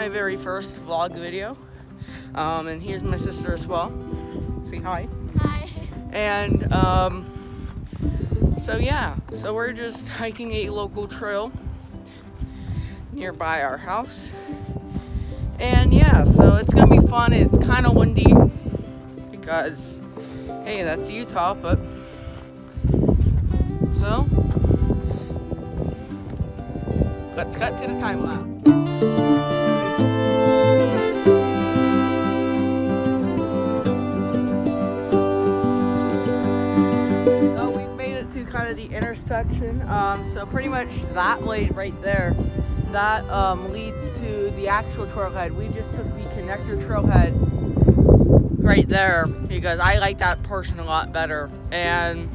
my very first vlog video. And here's my sister as well. Say hi. Hi. And so we're just hiking a local trail nearby our house. And yeah, so it's gonna be fun. It's kind of windy because, hey, that's Utah, but so let's cut to the time lapse. So we've made it to kind of the intersection. So pretty much that way right there, that leads to the actual trailhead. We just took the connector trailhead right there because I like that portion a lot better. And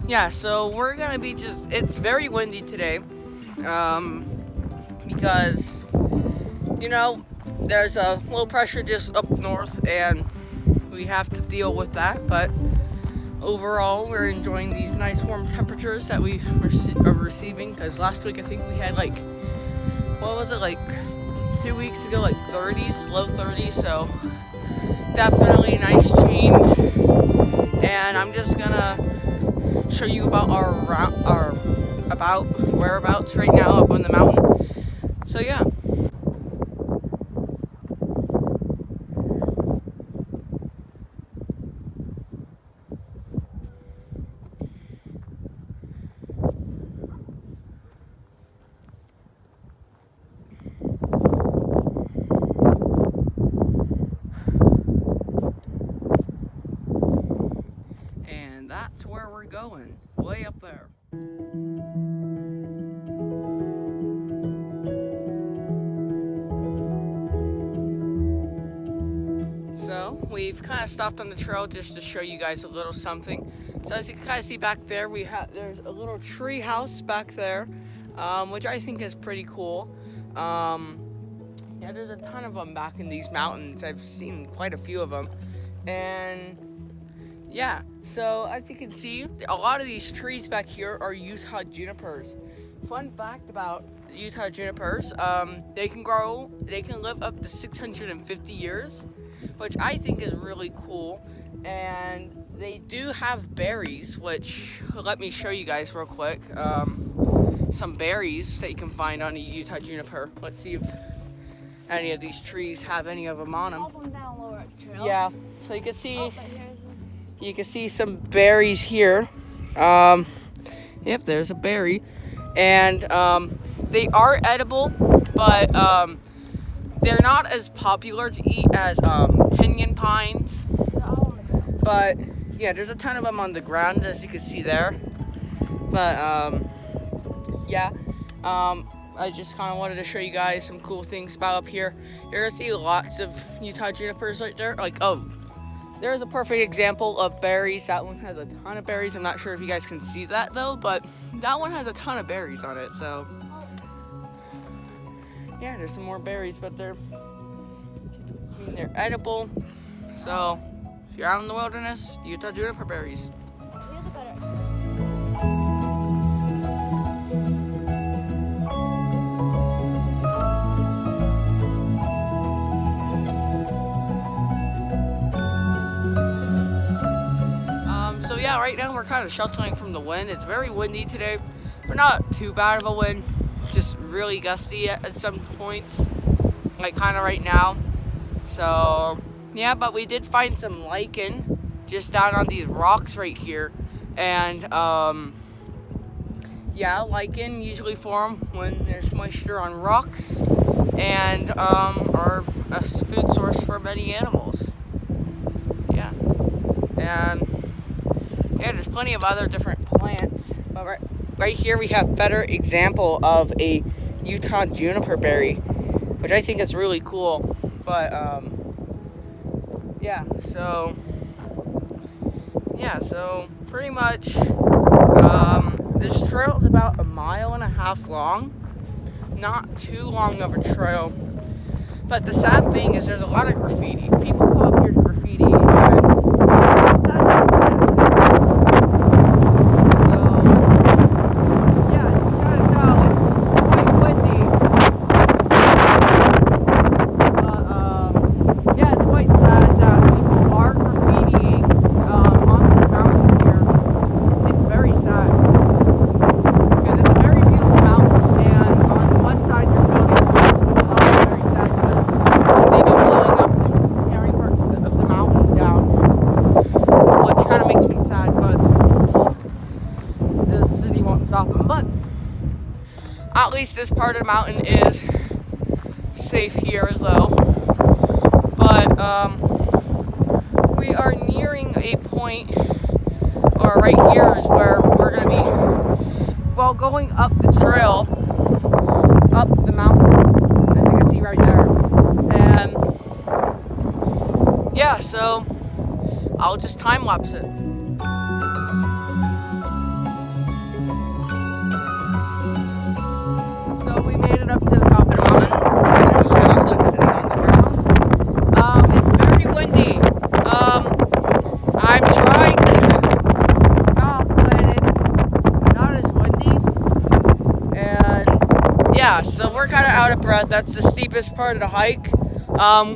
yeah, so we're gonna be it's very windy today. Because, you know, there's a low pressure just up north and we have to deal with that, but overall we're enjoying these nice warm temperatures that we are receiving, because last week I think we had like, what was it, like 2 weeks ago, like 30s, low 30s, so definitely a nice change. And I'm just gonna show you about our whereabouts right now up on the mountain. So yeah. And that's where we're going, way up there. So we've kind of stopped on the trail just to show you guys a little something. So as you can kind of see back there, there's a little tree house back there, which I think is pretty cool. Yeah, there's a ton of them back in these mountains. I've seen quite a few of them. And yeah, so as you can see, a lot of these trees back here are Utah junipers. Fun fact about Utah junipers, they can live up to 650 years, which I think is really cool. And they do have berries, which, let me show you guys real quick. Some berries that you can find on a Utah juniper. Let's see if any of these trees have any of them on them. All them down lower at the trail. Yeah, so you can see. Oh, but here's You can see some berries here. Yep, there's a berry. And they are edible, but they're not as popular to eat as pinyon pines. they're all on the ground. But yeah, there's a ton of them on the ground, as you can see there. But yeah, I just kind of wanted to show you guys some cool things about up here. You're gonna see lots of Utah junipers right there. Like, oh, there's a perfect example of berries. That one has a ton of berries. I'm not sure if you guys can see that though, but that one has a ton of berries on it. So yeah, there's some more berries, but they're edible. So if you're out in the wilderness, Utah juniper berries. Here's a better. So yeah, right now we're kind of sheltering from the wind. It's very windy today, but not too bad of a wind. Just really gusty at some points, like kind of right now. So yeah, but we did find some lichen just down on these rocks right here. And yeah, lichen usually form when there's moisture on rocks and are a food source for many animals. Yeah, and yeah, there's plenty of other different plants, but right here we have a better example of a Utah juniper berry, which I think is really cool. But yeah, so pretty much this trail is about 1.5 miles long, not too long of a trail. But the sad thing is there's a lot of graffiti. People come up here to graffiti, and that's expensive. So yeah, as you kind of know, it's quite windy. at least this part of the mountain is safe here as well. But we are nearing a point, or right here is where we're going to be, well, going up the trail, up the mountain, as you can see right there. And yeah, so I'll just time lapse it. So we made it up to the top of the mountain. There's chocolate sitting on the ground. It's very windy. I'm trying to talk, but it's not as windy. And yeah, so we're kind of out of breath. That's the steepest part of the hike.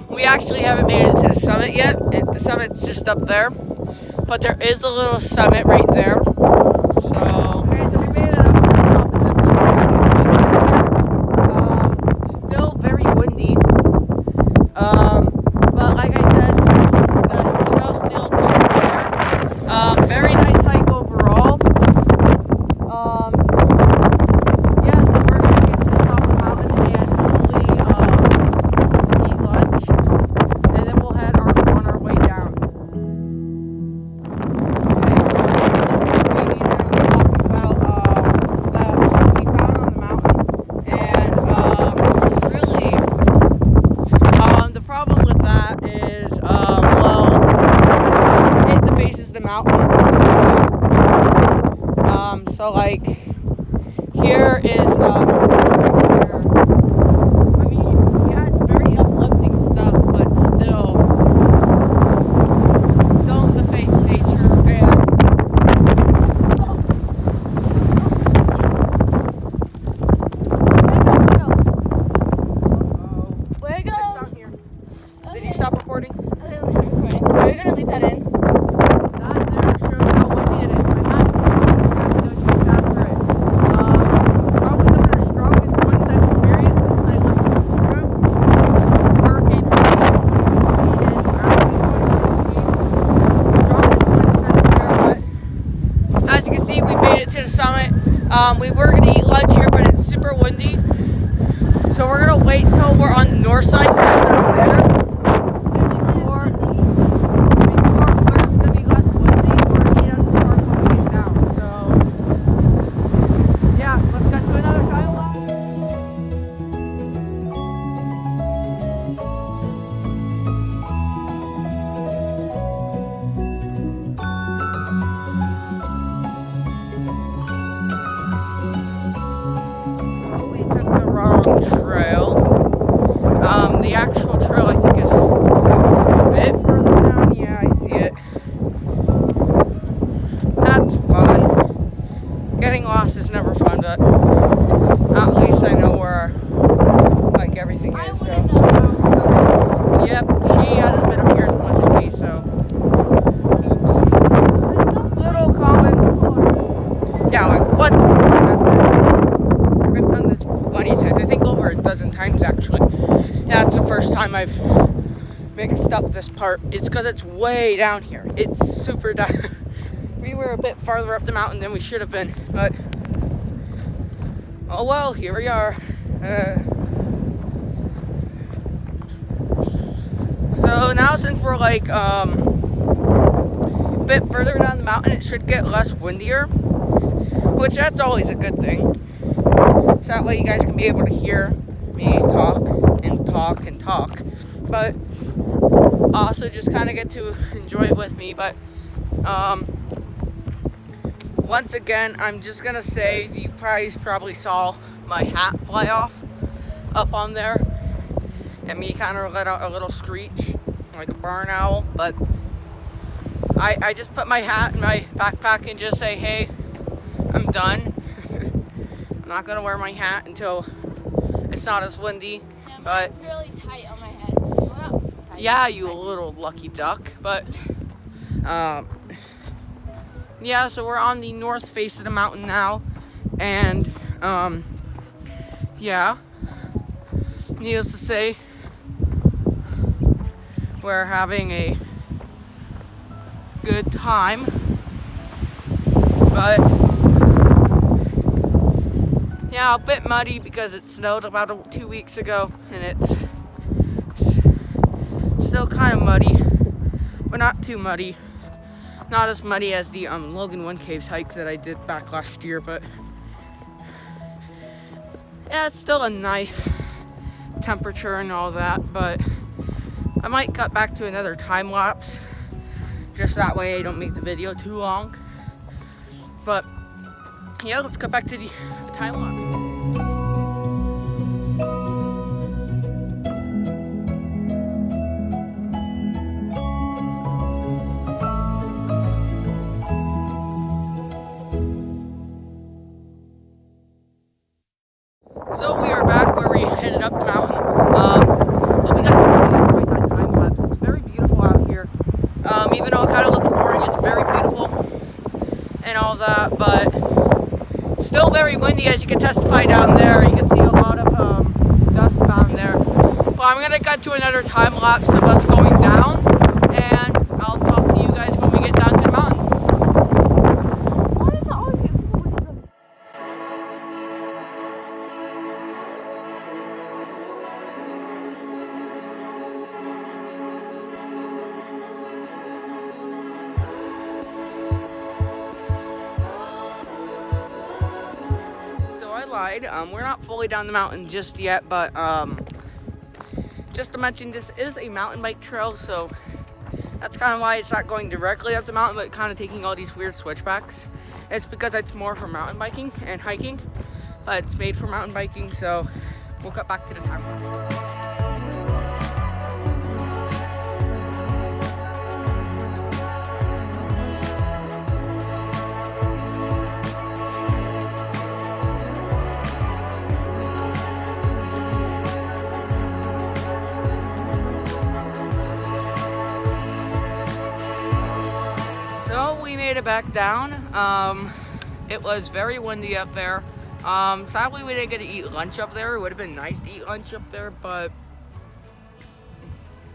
We actually haven't made it to the summit yet. The summit's just up there. But there is a little summit right there. So, okay, so we made it up to the top of this little summit right there. Still very windy. But like I said, the trail still goes there. Very nice hike overall. Yeah, so we're gonna get to the top of the mountain and hopefully eat lunch, and then we'll head on our way down. So like here is right here. I mean, yeah, it's very uplifting stuff, but still don't deface nature and Where you go? it's down here. Did you stop recording? Okay, we're recording. We're gonna leave that in. That there shows how windy it is. I had to do it after it. Probably some of the strongest winds I've experienced since I left Florida. Hurricane Harvey in 2016 and Maui in 2016. Strongest winds since there, but as you can see, we made it to the summit. We were gonna eat lunch here, but it's super windy. So we're gonna wait till we're on the north side, just down there. Before it's gonna be less windy, or eat on the start going down. So yeah, let's get to another time lapse. We took the wrong trail. The actual trail I think is a bit further down. Yeah, I see it. That's fun. Getting lost is never fun, but at least I know where like everything I is. wouldn't So. know. Yep, she hasn't been up here as much as me, so oops. Little common. Yeah, like once before, that's it. I've done this plenty of times. I think over a dozen times actually. Yeah, it's the first time I've mixed up this part. It's because it's way down here. It's super down. We were a bit farther up the mountain than we should have been, but oh well, here we are. So now since we're like a bit further down the mountain, it should get less windier, which that's always a good thing. So that way you guys can be able to hear me talk and talk and talk, but also just kind of get to enjoy it with me. But once again, I'm just gonna say you probably saw my hat fly off up on there, and me kind of let out a little screech like a barn owl. But I just put my hat in my backpack and just say, hey, I'm done. I'm not gonna wear my hat until it's not as windy. Yeah, But it's really tight on my head. Well, not tight, yeah, it's you tight. little lucky duck. But yeah, so we're on the north face of the mountain now, and yeah, needless to say, we're having a good time. But Yeah, a bit muddy because it snowed about 2 weeks ago, and it's still kind of muddy, but not too muddy. Not as muddy as the Logan One Caves hike that I did back last year, but yeah, it's still a nice temperature and all that. But I might cut back to another time lapse, just that way I don't make the video too long. But yeah, let's cut back to the time lapse. So we are back where we headed up the mountain. Hope you guys really enjoyed that time lapse. It's very beautiful out here. Even though it kind of looks boring, it's very beautiful and all that. But still very windy, as you can testify down there. You can see a lot of dust down there. But I'm gonna cut to another time lapse of us going down, and I'll talk to you guys when we get down to the mountain. Why does it always get super windy? So I lied. We're not fully down the mountain just yet, but just to mention, this is a mountain bike trail, so that's kind of why it's not going directly up the mountain, but kind of taking all these weird switchbacks. It's because it's more for mountain biking and hiking, but it's made for mountain biking, so we'll cut back to the time lapse. So we made it back down. It was very windy up there. Sadly, we didn't get to eat lunch up there. It would have been nice to eat lunch up there, but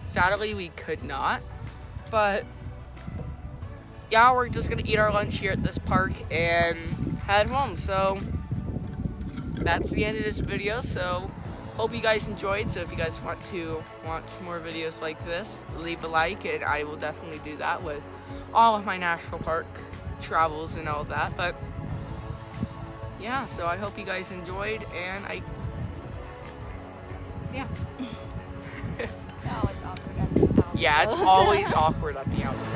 sadly we could not. But yeah, we're just gonna eat our lunch here at this park and head home. So that's the end of this video. So hope you guys enjoyed. So if you guys want to watch more videos like this, leave a like, and I will definitely do that with all of my national park travels and all that. But yeah, so I hope you guys enjoyed, and yeah. It's always awkward at the house. Yeah, it's always awkward at the outdoors.